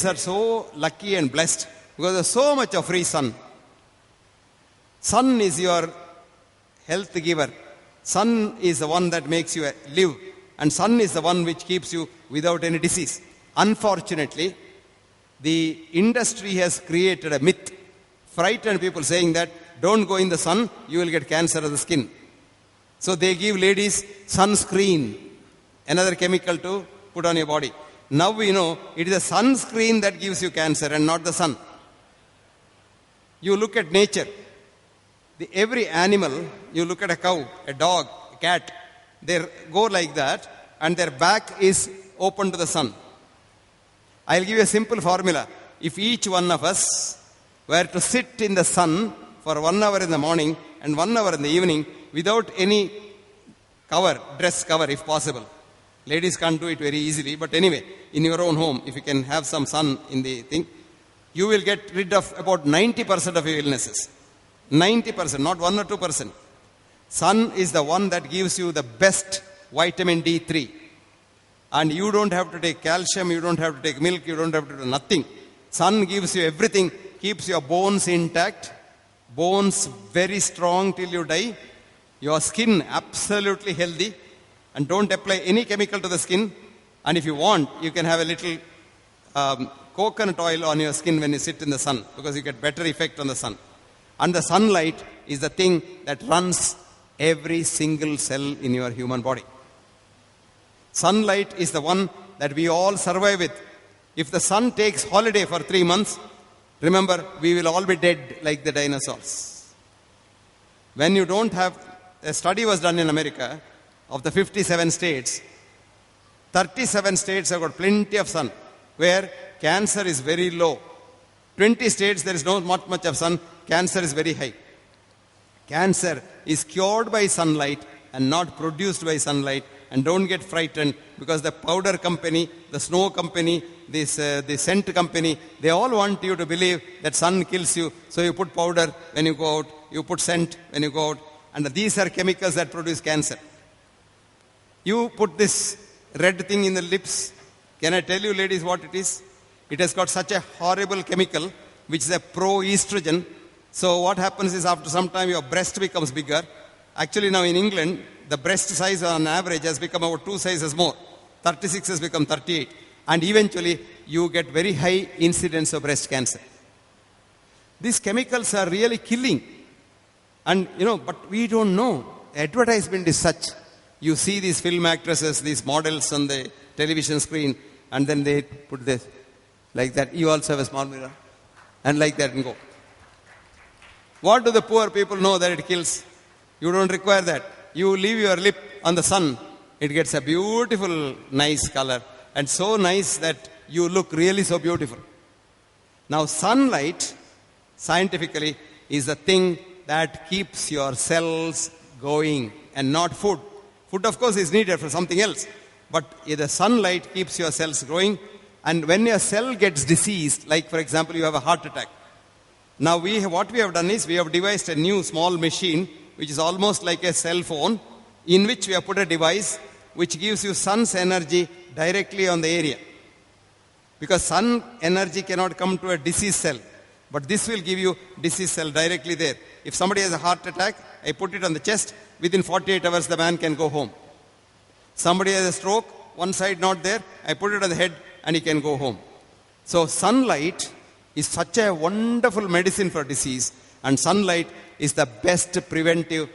are so lucky and blessed because there's so much of free sun. Sun is your health giver. Sun is the one that makes you live. And sun is the one which keeps you without any disease. Unfortunately, the industry has created a myth. Frightened people saying that don't go in the sun, you will get cancer of the skin. So they give ladies sunscreen, another chemical to put on your body. Now we know it is a sunscreen that gives you cancer and not the sun. You look at nature. Every animal, you look at a cow, a dog, a cat, they go like that and their back is open to the sun. I'll give you a simple formula. If each one of us were to sit in the sun for 1 hour in the morning and 1 hour in the evening without any cover, dress cover if possible. Ladies can't do it very easily, but anyway, in your own home, if you can have some sun in the thing, you will get rid of about 90% of your illnesses. 90%, not 1 or 2%. Sun is the one that gives you the best vitamin D3. And you don't have to take calcium, you don't have to take milk, you don't have to do nothing. Sun gives you everything, keeps your bones intact, bones very strong till you die, your skin absolutely healthy, and don't apply any chemical to the skin. And if you want, you can have a little coconut oil on your skin when you sit in the sun, because you get better effect on the sun. And the sunlight is the thing that runs every single cell in your human body. Sunlight is the one that we all survive with. If the sun takes holiday for 3 months, remember, we will all be dead like the dinosaurs. When you don't have, a study was done in America of the 57 states. 37 states have got plenty of sun, where cancer is very low. 20 states there is not much of sun, cancer is very high. Cancer is cured by sunlight and not produced by sunlight. And don't get frightened because the powder company, the snow company, the scent company, they all want you to believe that sun kills you. So you put powder when you go out, you put scent when you go out. And these are chemicals that produce cancer. You put this red thing in the lips. Can I tell you, ladies, what it is? It has got such a horrible chemical, which is a pro-estrogen. So what happens is after some time your breast becomes bigger. Actually now in England, the breast size on average has become about 2 sizes more. 36 has become 38. And eventually you get very high incidence of breast cancer. These chemicals are really killing. And but we don't know. Advertisement is such. You see these film actresses, these models on the television screen, and then they put this like that. You also have a small mirror. And like that and go. What do the poor people know that it kills? You don't require that. You leave your lip on the sun, it gets a beautiful, nice color. And so nice that you look really so beautiful. Now sunlight, scientifically, is the thing that keeps your cells going and not food. Food, of course, is needed for something else. But the sunlight keeps your cells growing. And when your cell gets diseased, like for example, you have a heart attack. Now what we have done is we have devised a new small machine which is almost like a cell phone, in which we have put a device which gives you sun's energy directly on the area. Because sun energy cannot come to a diseased cell. But this will give you diseased cell directly there. If somebody has a heart attack, I put it on the chest, within 48 hours the man can go home. Somebody has a stroke, one side not there, I put it on the head and he can go home. So sunlight is such a wonderful medicine for disease, and sunlight is the best preventive